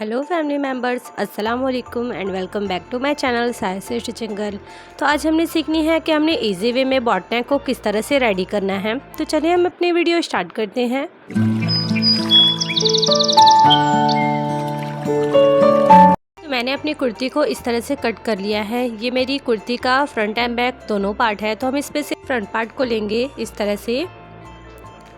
Hello family members, अस्सलाम वालेकुम and welcome back to my channel Sahir stitching girl. तो आज हमने सीखनी है कि हमने इजी वे में बॉट नेक को किस तरह से रेडी करना है। तो चलिए हम अपनी वीडियो स्टार्ट करते हैं। तो मैंने अपनी कुर्ती को इस तरह से कट कर लिया है। ये मेरी कुर्ती का फ्रंट एंड बैक दोनों पार्ट है। तो हम इसमें से फ्रंट पार्ट को लेंगे। इस तरह से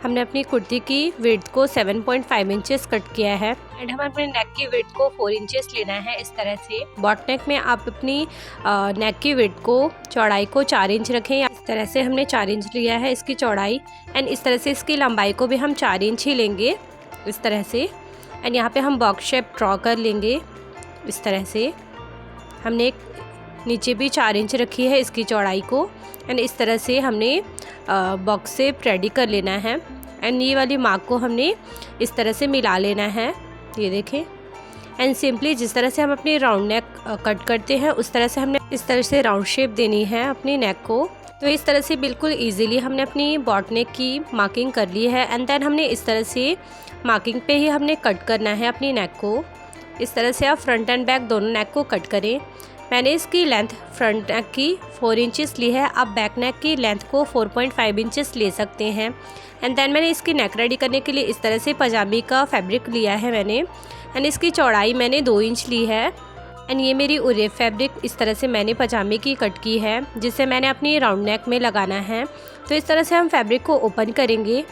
हमने अपनी कुर्ती की विड्थ को 7.5 इंचेस कट किया है एंड हम अपने नेक की विड्थ को 4 इंचेस लेना है। इस तरह से बॉट नेक में आप अपनी नेक की विड्थ को चौड़ाई को 4 इंच रखें। इस तरह से हमने 4 इंच लिया है इसकी चौड़ाई एंड इस तरह से इसकी लंबाई को भी हम 4 इंच ही लेंगे इस तरह से। एंड यहाँ पे हम बॉक्स शेप ड्रॉ कर लेंगे। इस तरह से हमने नीचे भी 4 इंच रखी है इसकी चौड़ाई को एंड इस तरह से हमने बॉक्स शेप रेडी कर लेना है। एंड ये वाली मार्क को हमने इस तरह से मिला लेना है, ये देखें। एंड सिंपली जिस तरह से हम अपनी राउंड नेक कट करते हैं उस तरह से हमने इस तरह से राउंड शेप देनी है अपनी नेक को। तो इस तरह से बिल्कुल इजीली हमने अपनी बॉट नेक की मार्किंग कर ली है एंड देन हमने इस तरह से मार्किंग पे ही हमने कट करना है अपनी नेक को। इस तरह से आप फ्रंट एंड बैक दोनों नेक को कट करें। मैंने इसकी लेंथ फ्रंट नेक की 4 इंचेस ली है। आप बैक नेक की लेंथ को 4.5 इंचेस ले सकते हैं। एंड देन मैंने इसकी नेक रेडी करने के लिए इस तरह से पजामी का फैब्रिक लिया है मैंने एंड इसकी चौड़ाई मैंने 2 इंच ली है। एंड ये मेरी उरेप फैब्रिक इस तरह से मैंने पजामे की कट की है जिसे मैंने अपनी राउंड नेक में लगाना है। तो इस तरह से हम फैब्रिक को ओपन करेंगे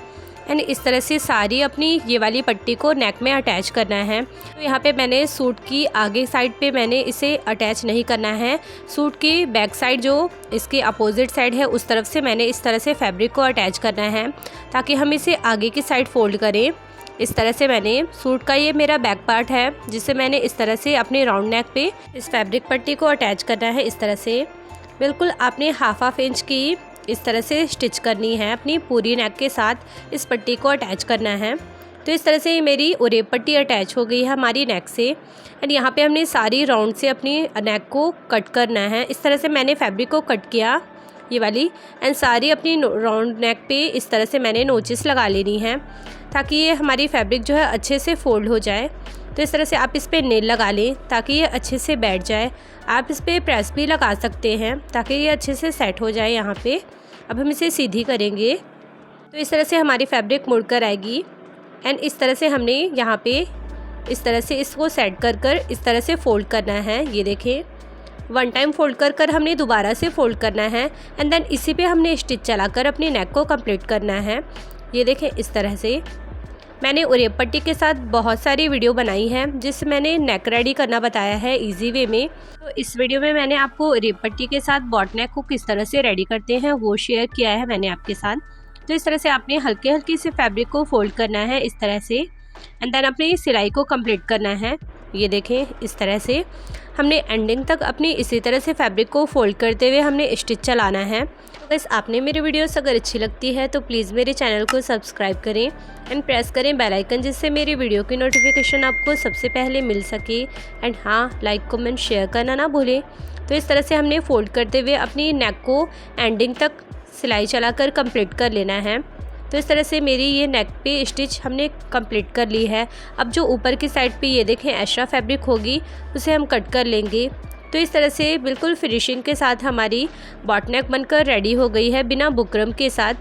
एंड इस तरह से सारी अपनी ये वाली पट्टी को नेक में अटैच करना है। तो यहाँ पे मैंने सूट की आगे साइड पे मैंने इसे अटैच नहीं करना है। सूट की बैक साइड जो इसके अपोजिट साइड है उस तरफ से मैंने इस तरह से फैब्रिक को अटैच करना है ताकि हम इसे आगे की साइड फोल्ड करें। इस तरह से मैंने सूट का ये मेरा बैक पार्ट है जिसे मैंने इस तरह से अपनी राउंड नेक पे इस फैब्रिक पट्टी को अटैच करना है। इस तरह से बिल्कुल आपने हाफ इंच की इस तरह से स्टिच करनी है। अपनी पूरी नेक के साथ इस पट्टी को अटैच करना है। तो इस तरह से मेरी उरेप पट्टी अटैच हो गई है हमारी नेक से एंड यहाँ पे हमने सारी राउंड से अपनी नेक को कट करना है। इस तरह से मैंने फैब्रिक को कट किया ये वाली एंड सारी अपनी राउंड नेक पे इस तरह से मैंने नोचेस लगा लेनी है ताकि ये हमारी फैब्रिक जो है अच्छे से फोल्ड हो जाए। तो इस तरह से आप इस पर नेल लगा लें ताकि ये अच्छे से बैठ जाए। आप इस पर प्रेस भी लगा सकते हैं ताकि ये अच्छे से सेट हो जाए यहाँ पे। अब हम इसे सीधी करेंगे तो इस तरह से हमारी फैब्रिक मुड़ कर आएगी एंड इस तरह से हमने यहाँ पे इस तरह से इसको सेट कर इस तरह से फोल्ड करना है। ये देखें, 1 टाइम फोल्ड कर हमने दोबारा से फोल्ड करना है एंड देन इसी पे हमने स्टिच चलाकर अपनी नेक को कंप्लीट करना है। ये देखें, इस तरह से मैंने उरेप पट्टी के साथ बहुत सारी वीडियो बनाई है जिससे मैंने नेक रेडी करना बताया है इजी वे में। तो इस वीडियो में मैंने आपको उरेप पट्टी के साथ बॉट नेक को किस तरह से रेडी करते हैं वो शेयर किया है मैंने आपके साथ। तो इस तरह से आपने हल्के हल्के से फैब्रिक को फोल्ड करना है इस तरह से एंड देन अपनी सिलाई को कंप्लीट करना है। ये देखें, इस तरह से हमने एंडिंग तक अपनी इसी तरह से फैब्रिक को फोल्ड करते हुए हमने स्टिच चलाना है। तो बस आपने मेरी वीडियोस अगर अच्छी लगती है तो प्लीज़ मेरे चैनल को सब्सक्राइब करें एंड प्रेस करें बेल आइकन जिससे मेरी वीडियो की नोटिफिकेशन आपको सबसे पहले मिल सके। एंड हाँ, लाइक कमेंट शेयर करना ना भूलें। तो इस तरह से हमने फोल्ड करते हुए अपनी नेक को एंडिंग तक सिलाई चलाकर कंप्लीट कर लेना है। तो इस तरह से मेरी ये नेक पे स्टिच हमने कंप्लीट कर ली है। अब जो ऊपर की साइड पे ये देखें एक्स्ट्रा फैब्रिक होगी उसे हम कट कर लेंगे। तो इस तरह से बिल्कुल फिनिशिंग के साथ हमारी बॉट नेक बनकर रेडी हो गई है बिना बुकरम के साथ।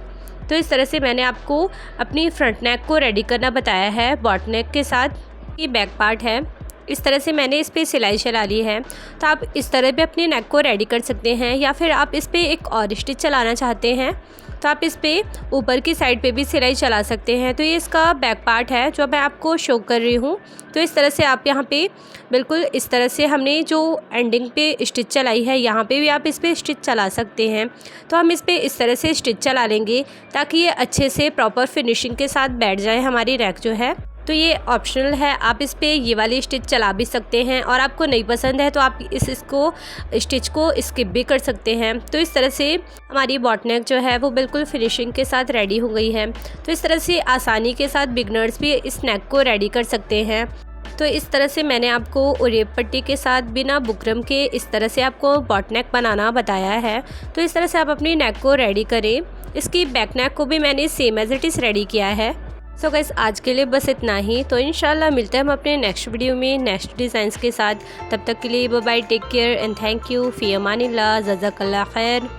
तो इस तरह से मैंने आपको अपनी फ्रंट नेक को रेडी करना बताया है बॉट नेक के साथ। ये बैक पार्ट है, इस तरह से मैंने इस पर सिलाई चला ली है। तो आप इस तरह भी अपनी नेक को रेडी कर सकते हैं या फिर आप इस पर एक और स्टिच चलाना चाहते हैं तो आप इस पर ऊपर की साइड पे भी सिलाई चला सकते हैं। तो ये इसका बैक पार्ट है जो मैं आपको शो कर रही हूँ। तो इस तरह से आप यहाँ पे बिल्कुल इस तरह से हमने जो एंडिंग पे स्टिच चलाई है यहाँ पे भी आप इस पर स्टिच चला सकते हैं। तो हम इस पर इस तरह से स्टिच चला लेंगे ताकि ये अच्छे से प्रॉपर फिनिशिंग के साथ बैठ जाए हमारी नेक जो है। तो ये ऑप्शनल है, आप इस पे ये वाली स्टिच चला भी सकते हैं और आपको नहीं पसंद है तो आप इसको स्टिच को स्किप भी कर सकते हैं। तो इस तरह से हमारी बॉट नेक जो है वो बिल्कुल फिनिशिंग के साथ रेडी हो गई है। तो इस तरह से आसानी के साथ बिगनर्स भी इस नेक को रेडी कर सकते हैं। तो इस तरह से मैंने आपको उरेप पट्टी के साथ बिना बुकरम के इस तरह से आपको बॉट नेक बनाना बताया है। तो इस तरह से आप अपनी नेक को रेडी करें। इसकी बैक नेक को भी मैंने same as it is ready किया है। सो गाइस आज के लिए बस इतना ही। तो इंशाल्लाह मिलते हैं हम अपने नेक्स्ट वीडियो में नेक्स्ट डिज़ाइंस के साथ। तब तक के लिए bye bye, take care and thank you, फ़ी अमानिल्लाह, जज़ाकल्लाह खैर।